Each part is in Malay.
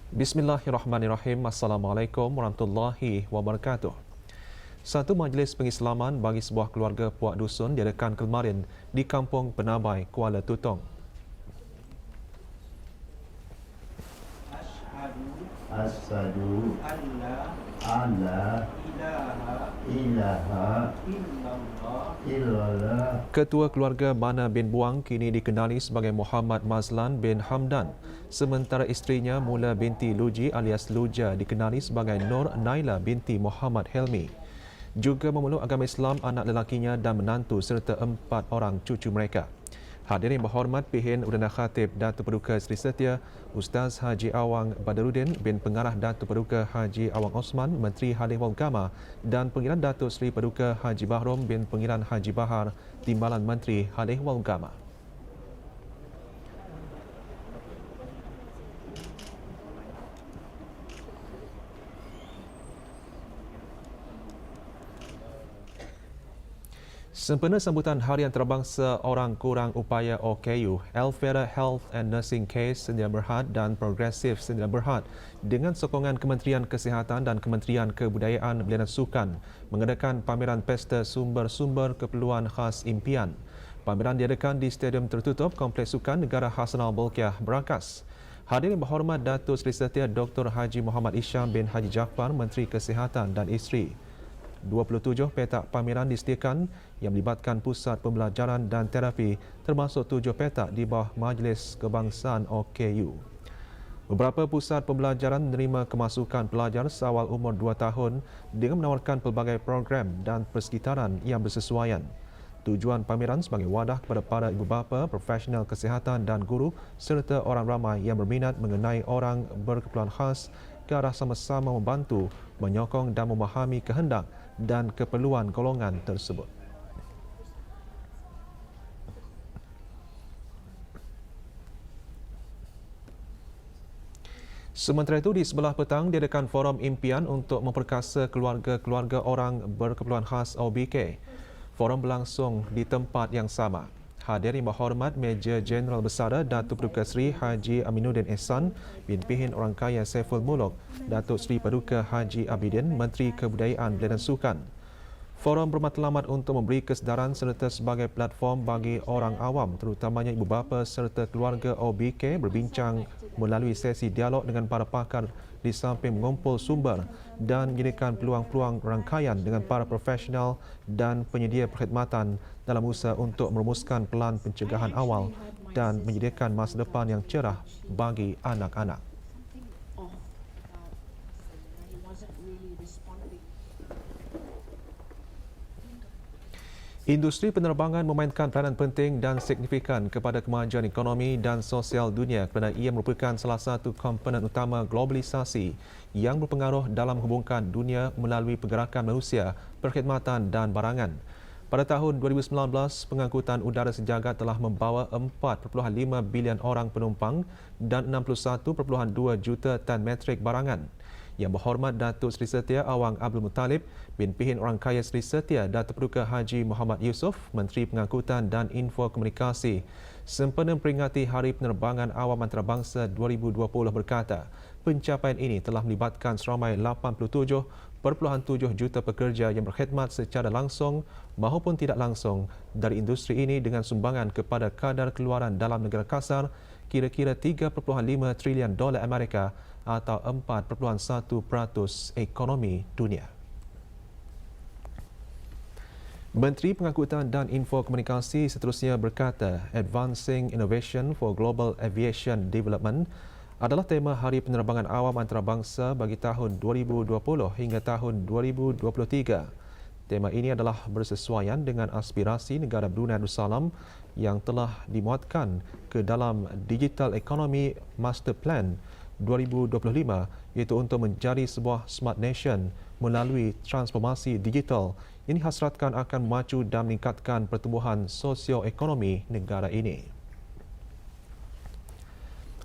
Bismillahirrahmanirrahim. Assalamualaikum warahmatullahi wabarakatuh. Satu majlis pengislaman bagi sebuah keluarga puak dusun diadakan kemarin di Kampung Penabai, Kuala Tutong. Asyhadu alla ilaha illallah. Ketua keluarga Mana bin Buang kini dikenali sebagai Muhammad Mazlan bin Hamdan, sementara isterinya Mula binti Luji alias Luja dikenali sebagai Nur Naila binti Muhammad Helmi. Juga memeluk agama Islam anak lelakinya dan menantu serta 4 orang cucu mereka. Hadirin berhormat, Pihin Udana Khatib Datuk Paduka Seri Setia Ustaz Haji Awang Badaruddin bin Pengarah Datuk Paduka Haji Awang Osman, Menteri Halih Agama dan Pengiran Datuk Seri Paduka Haji Bahrom bin Pengiran Haji Bahar, Timbalan Menteri Halih Agama. Sempena sambutan Hari Antarabangsa Orang Kurang Upaya OKU, Alfera Health and Nursing Case Sedia Berhad dan Progresif Sedia Berhad dengan sokongan Kementerian Kesihatan dan Kementerian Kebudayaan Belia dan Sukan mengadakan pameran pesta sumber-sumber keperluan khas impian. Pameran diadakan di Stadium Tertutup Kompleks Sukan Negara Hasanal Bolkiah, Brankas. Hadirin berhormat, Datuk Seri Setia Dr. Haji Muhammad Isham bin Haji Jaafar, Menteri Kesihatan dan Isteri. 27 petak pameran disediakan yang melibatkan pusat pembelajaran dan terapi, termasuk 7 petak di bawah Majlis Kebangsaan OKU. Beberapa pusat pembelajaran menerima kemasukan pelajar seawal umur 2 tahun dengan menawarkan pelbagai program dan persekitaran yang bersesuaian. Tujuan pameran sebagai wadah kepada para ibu bapa, profesional kesihatan dan guru serta orang ramai yang berminat mengenai orang berkeperluan khas ke arah sama-sama membantu, menyokong dan memahami kehendak dan keperluan golongan tersebut. Sementara itu, di sebelah petang diadakan forum impian untuk memperkasa keluarga-keluarga orang berkeperluan khas OBK. Forum berlangsung di tempat yang sama. Hadirin berhormat, Meja Jeneral Besara Datuk Paduka Seri Haji Aminuddin Ehsan bin Pihin Orang Kaya Saiful Muluk, Datuk Seri Paduka Haji Abidin, Menteri Kebudayaan Belia dan Sukan. Forum bermatlamat untuk memberi kesedaran serta sebagai platform bagi orang awam, terutamanya ibu bapa serta keluarga OBK berbincang melalui sesi dialog dengan para pakar di samping mengumpul sumber dan menyediakan peluang-peluang rangkaian dengan para profesional dan penyedia perkhidmatan dalam usaha untuk merumuskan pelan pencegahan awal dan menyediakan masa depan yang cerah bagi anak-anak. Industri penerbangan memainkan peranan penting dan signifikan kepada kemajuan ekonomi dan sosial dunia kerana ia merupakan salah satu komponen utama globalisasi yang berpengaruh dalam menghubungkan dunia melalui pergerakan manusia, perkhidmatan dan barangan. Pada tahun 2019, pengangkutan udara sejagat telah membawa 4.5 bilion orang penumpang dan 61.2 juta tan metrik barangan. Yang berhormat, Datuk Seri Setia Awang Abdul Muttalib bin Pihin Orang Kaya Seri Setia Datuk Paduka Haji Muhammad Yusof, Menteri Pengangkutan dan Info Komunikasi, sempena memperingati Hari Penerbangan Awam Antarabangsa 2020 berkata, pencapaian ini telah melibatkan seramai 87.7 juta pekerja yang berkhidmat secara langsung maupun tidak langsung dari industri ini dengan sumbangan kepada kadar keluaran dalam negara kasar kira-kira 3.5 trilion dolar Amerika atau 4.1% ekonomi dunia. Menteri Pengangkutan dan Info Komunikasi seterusnya berkata, Advancing Innovation for Global Aviation Development adalah tema Hari Penerbangan Awam Antarabangsa bagi tahun 2020 hingga tahun 2023. Tema ini adalah bersesuaian dengan aspirasi negara Brunei Darussalam yang telah dimuatkan ke dalam Digital Economy Master Plan 2025, iaitu untuk menjadi sebuah smart nation melalui transformasi digital yang dihasratkan akan memacu dan meningkatkan pertumbuhan sosioekonomi negara ini.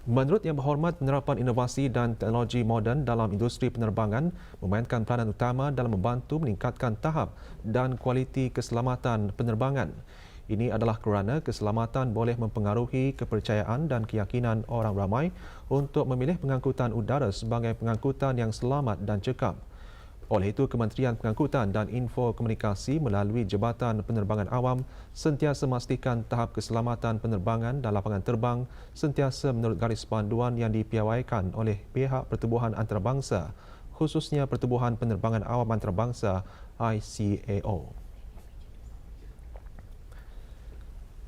Menurut Yang Berhormat, penerapan inovasi dan teknologi moden dalam industri penerbangan memainkan peranan utama dalam membantu meningkatkan tahap dan kualiti keselamatan penerbangan. Ini adalah kerana keselamatan boleh mempengaruhi kepercayaan dan keyakinan orang ramai untuk memilih pengangkutan udara sebagai pengangkutan yang selamat dan cekap. Oleh itu, Kementerian Pengangkutan dan Info Komunikasi melalui Jabatan Penerbangan Awam sentiasa memastikan tahap keselamatan penerbangan dan lapangan terbang sentiasa menurut garis panduan yang dipiawaikan oleh pihak pertubuhan antarabangsa, khususnya Pertubuhan Penerbangan Awam Antarabangsa ICAO.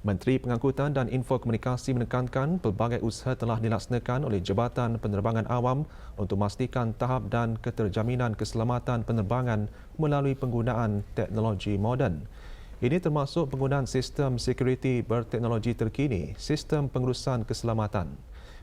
Menteri Pengangkutan dan Info Komunikasi menekankan pelbagai usaha telah dilaksanakan oleh Jabatan Penerbangan Awam untuk memastikan tahap dan keterjaminan keselamatan penerbangan melalui penggunaan teknologi moden. Ini termasuk penggunaan sistem sekuriti berteknologi terkini, sistem pengurusan keselamatan,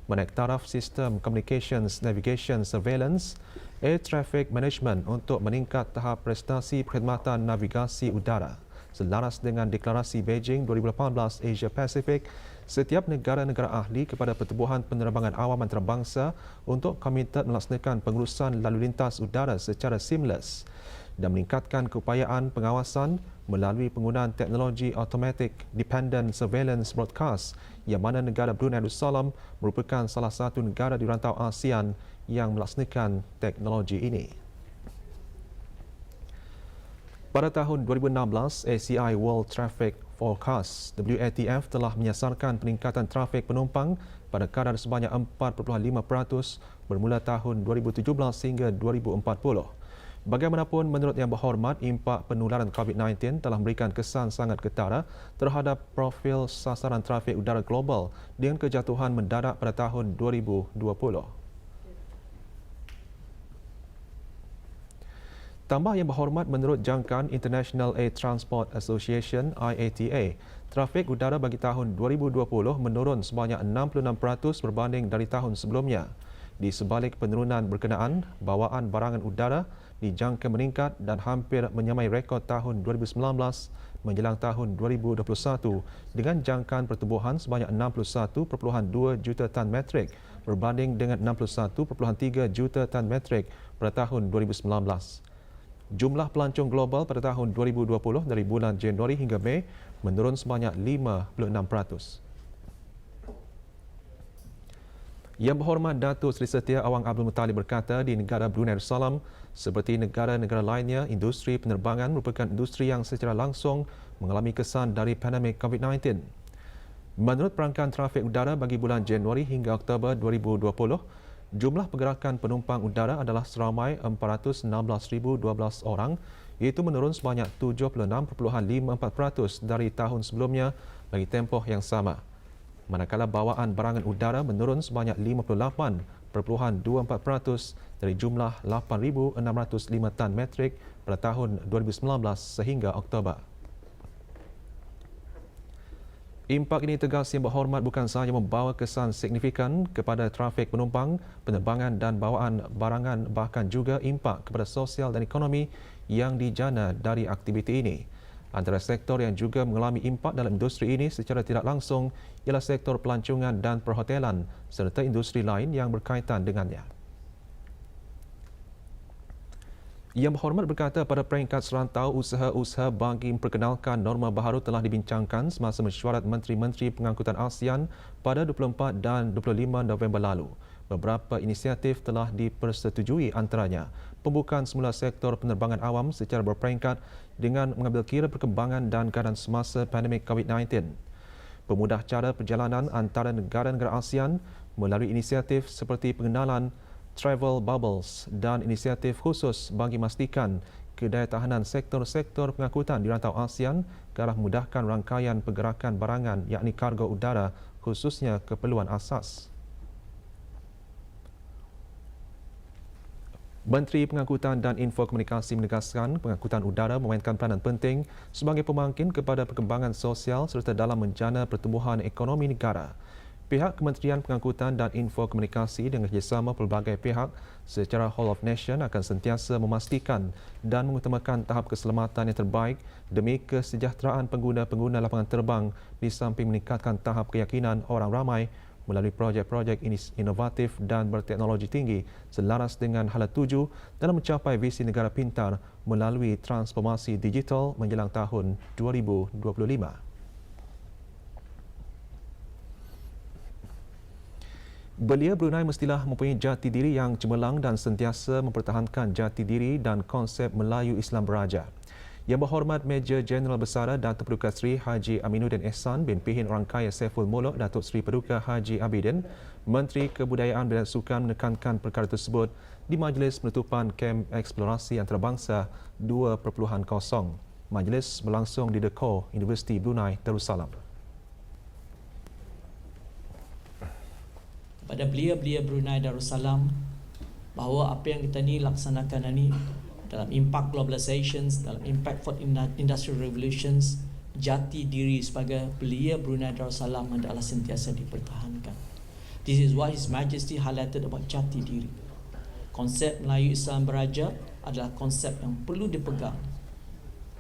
menaik taraf sistem Communications Navigation Surveillance, Air Traffic Management untuk meningkat tahap prestasi perkhidmatan navigasi udara. Selaras dengan deklarasi Beijing 2018 Asia Pacific, setiap negara-negara ahli kepada Pertubuhan Penerbangan Awam Antarabangsa untuk komited melaksanakan pengurusan lalu lintas udara secara seamless dan meningkatkan keupayaan pengawasan melalui penggunaan teknologi Automatic Dependent Surveillance Broadcast yang mana negara Brunei Darussalam merupakan salah satu negara di rantau ASEAN yang melaksanakan teknologi ini. Pada tahun 2016, ACI World Traffic Forecast WATF telah menyasarkan peningkatan trafik penumpang pada kadar sebanyak 4.5% bermula tahun 2017 hingga 2040. Bagaimanapun, menurut Yang Berhormat, impak penularan COVID-19 telah memberikan kesan sangat ketara terhadap profil sasaran trafik udara global dengan kejatuhan mendadak pada tahun 2020. Tambah Yang Berhormat, menurut jangkaan International Air Transport Association IATA, trafik udara bagi tahun 2020 menurun sebanyak 66% berbanding dari tahun sebelumnya. Di sebalik penurunan berkenaan, bawaan barangan udara dijangka meningkat dan hampir menyamai rekod tahun 2019 menjelang tahun 2021 dengan jangkaan pertumbuhan sebanyak 61.2 juta tan metrik berbanding dengan 61.3 juta tan metrik pada tahun 2019. Jumlah pelancong global pada tahun 2020 dari bulan Januari hingga Mei menurun sebanyak 56%. Yang Berhormat Datuk Seri Setia Awang Abdul Muttalib berkata di negara Brunei Darussalam seperti negara-negara lainnya, industri penerbangan merupakan industri yang secara langsung mengalami kesan dari pandemik COVID-19. Menurut perangkaan trafik udara bagi bulan Januari hingga Oktober 2020, jumlah pergerakan penumpang udara adalah seramai 416,012 orang, iaitu menurun sebanyak 76.54% dari tahun sebelumnya bagi tempoh yang sama. Manakala bawaan barangan udara menurun sebanyak 58.24% dari jumlah 8,605 tan metrik pada tahun 2019 sehingga Oktober. Impak ini tegas Yang Berhormat bukan sahaja membawa kesan signifikan kepada trafik penumpang, penerbangan dan bawaan barangan, bahkan juga impak kepada sosial dan ekonomi yang dijana dari aktiviti ini. Antara sektor yang juga mengalami impak dalam industri ini secara tidak langsung ialah sektor pelancongan dan perhotelan serta industri lain yang berkaitan dengannya. Yang Berhormat berkata pada peringkat serantau, usaha-usaha bagi memperkenalkan norma baharu telah dibincangkan semasa mesyuarat Menteri-Menteri Pengangkutan ASEAN pada 24 dan 25 November lalu. Beberapa inisiatif telah dipersetujui, antaranya pembukaan semula sektor penerbangan awam secara berperingkat dengan mengambil kira perkembangan dan keadaan semasa pandemik COVID-19. Pemudah cara perjalanan antara negara-negara ASEAN melalui inisiatif seperti pengenalan travel bubbles dan inisiatif khusus bagi memastikan kedayantahanan sektor-sektor pengangkutan di rantau ASEAN ke arah memudahkan rangkaian pergerakan barangan yakni kargo udara khususnya keperluan asas. Menteri Pengangkutan dan Info Komunikasi menegaskan pengangkutan udara memainkan peranan penting sebagai pembangkit kepada perkembangan sosial serta dalam menjana pertumbuhan ekonomi negara. Pihak Kementerian Pengangkutan dan Info Komunikasi dengan kerjasama pelbagai pihak secara whole of nation akan sentiasa memastikan dan mengutamakan tahap keselamatan yang terbaik demi kesejahteraan pengguna-pengguna lapangan terbang di samping meningkatkan tahap keyakinan orang ramai melalui projek-projek inovatif dan berteknologi tinggi selaras dengan hala tuju dalam mencapai visi negara pintar melalui transformasi digital menjelang tahun 2025. Belia Brunei mestilah mempunyai jati diri yang cemerlang dan sentiasa mempertahankan jati diri dan konsep Melayu Islam Beraja. Yang Berhormat Major Jeneral Besara Datuk Paduka Seri Haji Aminuddin Ehsan bin Pihin Orang Kaya Saiful Muluk Datuk Seri Paduka Haji Abidin, Menteri Kebudayaan dan Sukan menekankan perkara tersebut di Majlis Penutupan Kem Eksplorasi Antarabangsa 2.0. Majlis berlangsung di Dekor, Universiti Brunei Darussalam. Kepada belia-belia Brunei Darussalam, bahawa apa yang kita ni laksanakan ini dalam impact globalizations, dalam impact for industrial revolutions, jati diri sebagai belia Brunei Darussalam adalah sentiasa dipertahankan. This is what His Majesty highlighted about jati diri. Konsep Melayu Islam Beraja adalah konsep yang perlu dipegang.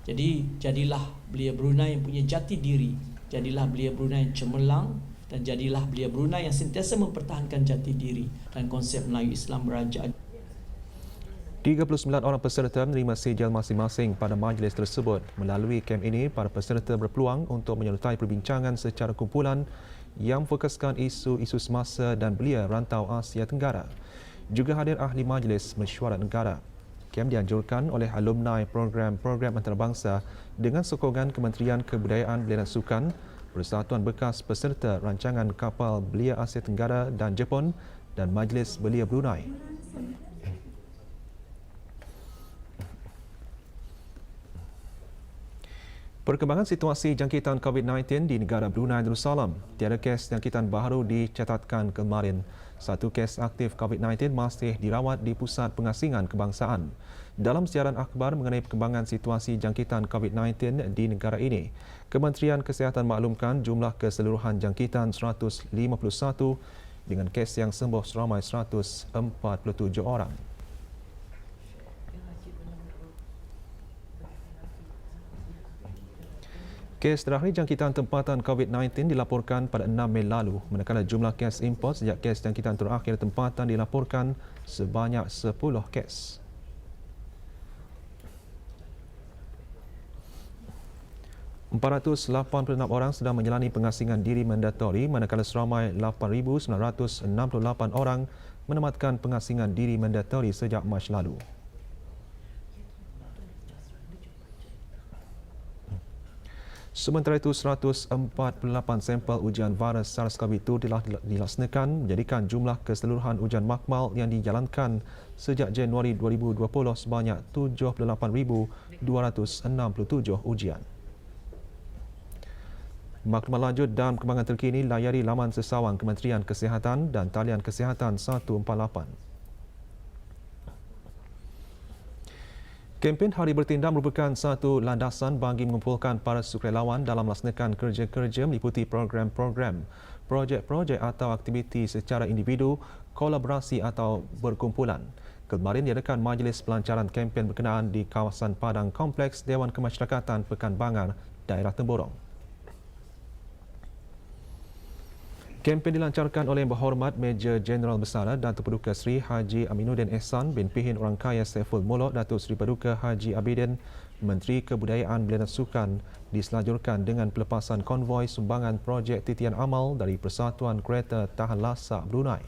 Jadi, jadilah belia Brunei yang punya jati diri, jadilah belia Brunei yang cemerlang, dan jadilah belia Brunei yang sentiasa mempertahankan jati diri dan konsep Melayu Islam Beraja. 39 orang peserta menerima sijil masing-masing pada majlis tersebut. Melalui kem ini, para peserta berpeluang untuk menyertai perbincangan secara kumpulan yang fokuskan isu-isu semasa dan belia rantau Asia Tenggara. Juga hadir ahli majlis mesyuarat negara. Kem dianjurkan oleh alumni program-program antarabangsa dengan sokongan Kementerian Kebudayaan Belia dan Sukan, Persatuan Bekas Peserta Rancangan Kapal Belia Asia Tenggara dan Jepun dan Majlis Belia Brunei. Perkembangan situasi jangkitan COVID-19 di negara Brunei Darussalam. Tiada kes jangkitan baru dicatatkan kemarin. Satu kes aktif COVID-19 masih dirawat di Pusat Pengasingan Kebangsaan. Dalam siaran akhbar mengenai perkembangan situasi jangkitan COVID-19 di negara ini, Kementerian Kesihatan maklumkan jumlah keseluruhan jangkitan 151 dengan kes yang sembuh seramai 147 orang. Kes terakhir jangkitan tempatan COVID-19 dilaporkan pada 6 Mei lalu, manakala jumlah kes import sejak kes jangkitan terakhir tempatan dilaporkan sebanyak 10 kes. ...486 orang sedang menjalani pengasingan diri mandatori, manakala seramai 8,968 orang menamatkan pengasingan diri mandatori sejak Mac lalu. Sementara itu, 148 sampel ujian virus SARS-CoV-2 telah dilaksanakan, menjadikan jumlah keseluruhan ujian makmal yang dijalankan sejak Januari 2020 sebanyak 78,267 ujian. Maklumat lanjut dan perkembangan terkini layari laman sesawang Kementerian Kesihatan dan talian Kesihatan 148. Kempen Hari Bertindak merupakan satu landasan bagi mengumpulkan para sukarelawan dalam melaksanakan kerja-kerja meliputi program-program, projek-projek atau aktiviti secara individu, kolaborasi atau berkumpulan. Kemarin diadakan majlis pelancaran kempen berkenaan di kawasan Padang Kompleks Dewan Kemasyarakatan Pekan Bangar, daerah Temborong. Kempen dilancarkan oleh Yang Berhormat Major Jeneral Besara Datuk Paduka Seri Haji Aminuddin Ehsan bin Pihin Orang Kaya Saiful Muluk Datuk Seri Paduka Haji Abidin, Menteri Kebudayaan Belia dan Sukan, diselajurkan dengan pelepasan konvoi sumbangan projek titian amal dari Persatuan Kereta Tahan Lasak Brunei.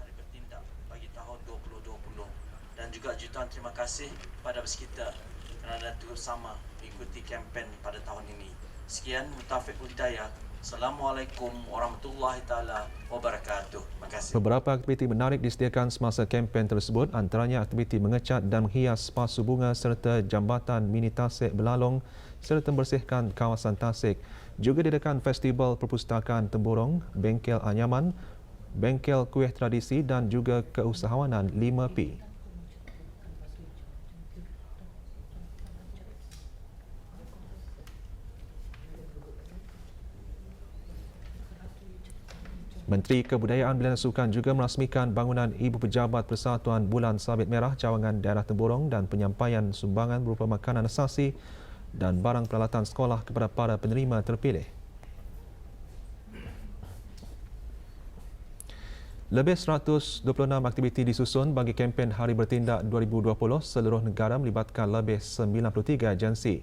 Hari Bertindak bagi tahun 2020 dan juga jutaan terima kasih pada bersekitar kerana turut sama mengikuti kempen pada tahun ini. Sekian, Mutafiq Hidayah. Assalamualaikum warahmatullahi taala wabarakatuh. Terima kasih. Beberapa aktiviti menarik disediakan semasa kempen tersebut, antaranya aktiviti mengecat dan menghias pasu bunga serta jambatan mini Tasik Belalong serta membersihkan kawasan Tasik. Juga diadakan Festival Perpustakaan Temborong, Bengkel Anyaman, Bengkel Kuih Tradisi dan juga Keusahawanan 5P. Menteri Kebudayaan Belia dan Sukan juga merasmikan bangunan Ibu Pejabat Persatuan Bulan Sabit Merah Cawangan Daerah Temborong dan penyampaian sumbangan berupa makanan asasi dan barang peralatan sekolah kepada para penerima terpilih. Lebih 126 aktiviti disusun bagi kempen Hari Bertindak 2020 seluruh negara melibatkan lebih 93 agensi.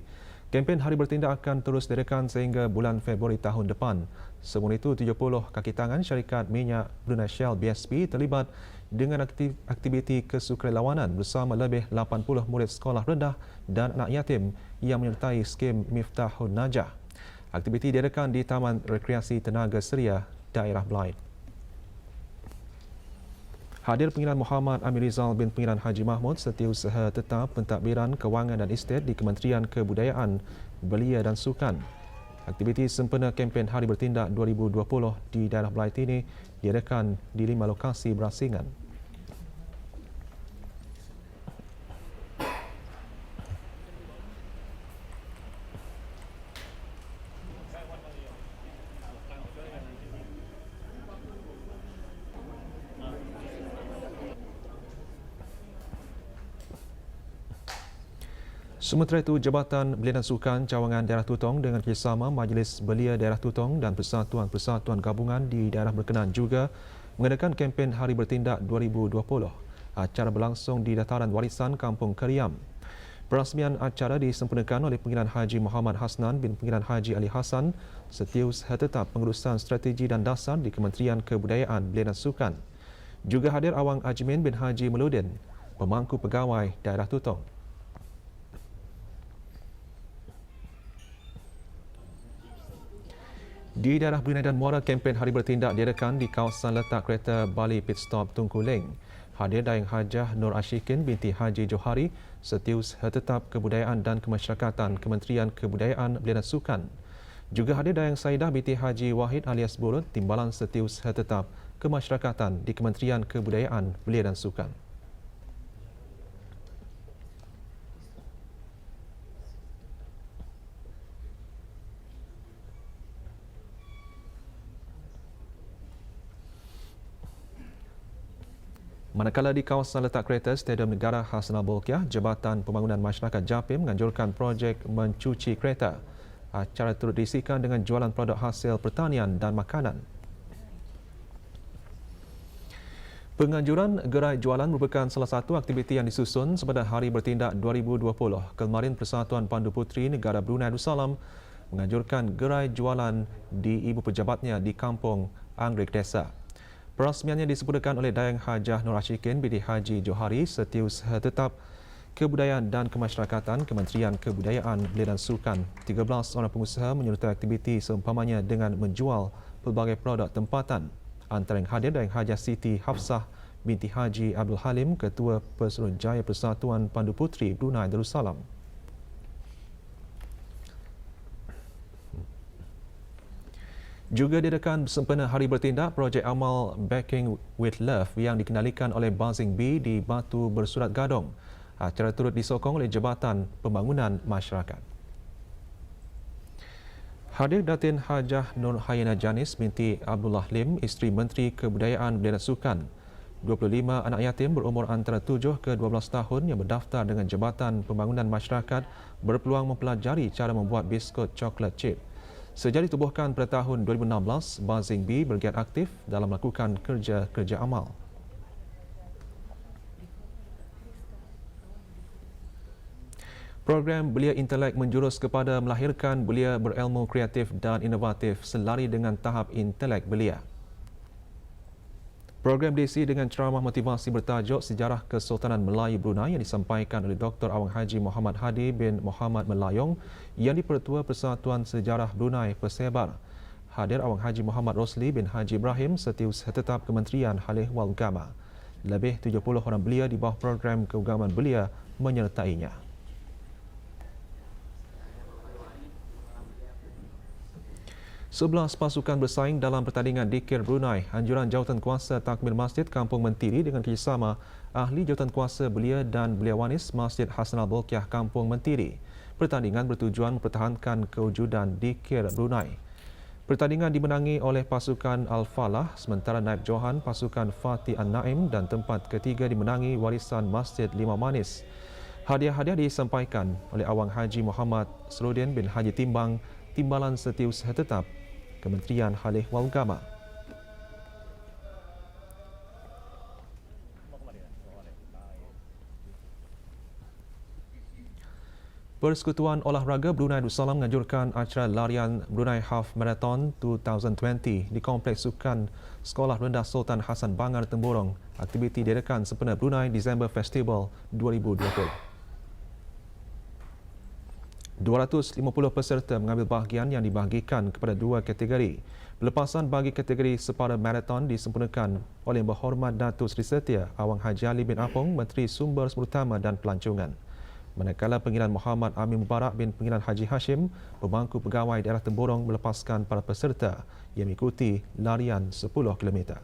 Kempen Hari Bertindak akan terus diadakan sehingga bulan Februari tahun depan. Sebelum itu, 70 kaki tangan syarikat minyak Brunei Shell BSP terlibat dengan aktiviti kesukarelawanan bersama lebih 80 murid sekolah rendah dan anak yatim yang menyertai skim Miftahun Najah. Aktiviti diadakan di Taman Rekreasi Tenaga Seria, daerah Blaid. Hadir Pengiran Muhammad Amir Rizal bin Pengiran Haji Mahmud Setiausaha Tetap Pentadbiran Kewangan dan Estet di Kementerian Kebudayaan, Belia dan Sukan. Aktiviti sempena kempen Hari Bertindak 2020 di daerah Blaid ini diadakan di 5 lokasi berasingan. Sementara itu, Jabatan Belia dan Sukan Cawangan Daerah Tutong dengan kerjasama Majlis Belia Daerah Tutong dan Persatuan-Persatuan Gabungan di daerah berkenaan juga mengadakan kempen Hari Bertindak 2020. Acara berlangsung di Dataran Warisan Kampung Keriam. Perasmian acara disempurnakan oleh Pengiran Haji Muhammad Hasnan bin Pengiran Haji Ali Hassan, Setiausaha Tetap Pengurusan Strategi dan Dasar di Kementerian Kebudayaan, Belia dan Sukan. Juga hadir Awang Ajmin bin Haji Meludin, Pemangku Pegawai Daerah Tutong. Di daerah Brunei dan Muara, kempen Hari Bertindak diadakan di kawasan letak kereta Bali Pit Stop Tunku Leng. Hadir Dayang Hajah Nur Ashikin binti Haji Johari, Setiausaha Tetap Kebudayaan dan Kemasyarakatan Kementerian Kebudayaan, Belia dan Sukan. Juga hadir Dayang Saidah binti Haji Wahid alias Burut, Timbalan Setiausaha Tetap Kemasyarakatan di Kementerian Kebudayaan, Belia dan Sukan. Manakala di kawasan letak kereta Stadium Negara Hassanal Bolkiah, Jabatan Pembangunan Masyarakat JAPIM menganjurkan projek mencuci kereta. Acara turut diisikan dengan jualan produk hasil pertanian dan makanan. Penganjuran gerai jualan merupakan salah satu aktiviti yang disusun sempena Hari Bertindak 2020. Kemarin Persatuan Pandu Puteri Negara Brunei Darussalam menganjurkan gerai jualan di ibu pejabatnya di Kampung Anggrek Desa. Perasmiannya disempurnakan oleh Dayang Hajah Nur Ashikin binti Haji Johari, Setiausaha Tetap Kebudayaan dan Kemasyarakatan Kementerian Kebudayaan, Belia dan Sukan. 13 orang pengusaha menyertai aktiviti seumpamanya dengan menjual pelbagai produk tempatan. Antara yang hadir Dayang Hajah Siti Hafsah binti Haji Abdul Halim, Ketua Pesuruhjaya Persatuan Pandu Puteri Brunei Darussalam. Juga diadakan sempena Hari Bertindak projek amal Backing with Love yang dikendalikan oleh Buzzing Bee di Batu Bersurat Gadong. Acara turut disokong oleh Jabatan Pembangunan Masyarakat. Hadir Datin Hajah Nur Hayana Janis binti Abdullah Lim, isteri Menteri Kebudayaan, Belia dan Sukan. 25 anak yatim berumur antara 7 ke 12 tahun yang berdaftar dengan Jabatan Pembangunan Masyarakat berpeluang mempelajari cara membuat biskut coklat chip. Sejak ditubuhkan pada tahun 2016, Buzzing Bee bergiat aktif dalam melakukan kerja-kerja amal. Program Belia Intelek menjurus kepada melahirkan belia berilmu kreatif dan inovatif selari dengan tahap intelek belia. Program diisi dengan ceramah motivasi bertajuk Sejarah Kesultanan Melayu Brunei yang disampaikan oleh Dr. Awang Haji Muhammad Hadi bin Muhammad Melayong yang di-Pertua Persatuan Sejarah Brunei Persebar. Hadir Awang Haji Muhammad Rosli bin Haji Ibrahim, Setiausaha Tetap Kementerian Halih wal Agama. Lebih 70 orang belia di bawah program keagamaan belia menyertainya. 11 pasukan bersaing dalam pertandingan Dikir Brunei. Anjuran Jawatankuasa Takmir Masjid Kampung Mentiri dengan kerjasama Ahli Jawatankuasa Belia dan Beliawanis Masjid Hassanal Bolkiah Kampung Mentiri. Pertandingan bertujuan mempertahankan kewujudan Dikir Brunei. Pertandingan dimenangi oleh pasukan Al-Falah, sementara naib johan pasukan Fatih An-Naim dan tempat ketiga dimenangi Warisan Masjid Lima Manis. Hadiah-hadiah disampaikan oleh Awang Haji Muhammad Serudin bin Haji Timbang, Timbalan Setiausaha Tetap Kementerian Halih wal Agama. Persekutuan Olahraga Brunei Darussalam menganjurkan acara larian Brunei Half Marathon 2020 di Kompleks Sukan Sekolah Rendah Sultan Hassan Bangar Temburong. Aktiviti diadakan sempena Brunei December Festival 2020. 250 peserta mengambil bahagian yang dibahagikan kepada dua kategori. Pelepasan bagi kategori separa maraton disempurnakan oleh Yang Berhormat Datuk Seri Setia Awang Haji Ali bin Apong, Menteri Sumber Utama dan Pelancongan. Manakala Pengirian Muhammad Amin Mubarak bin Pengirian Haji Hashim, pemangku pegawai daerah Temburong melepaskan para peserta yang mengikuti larian 10 km.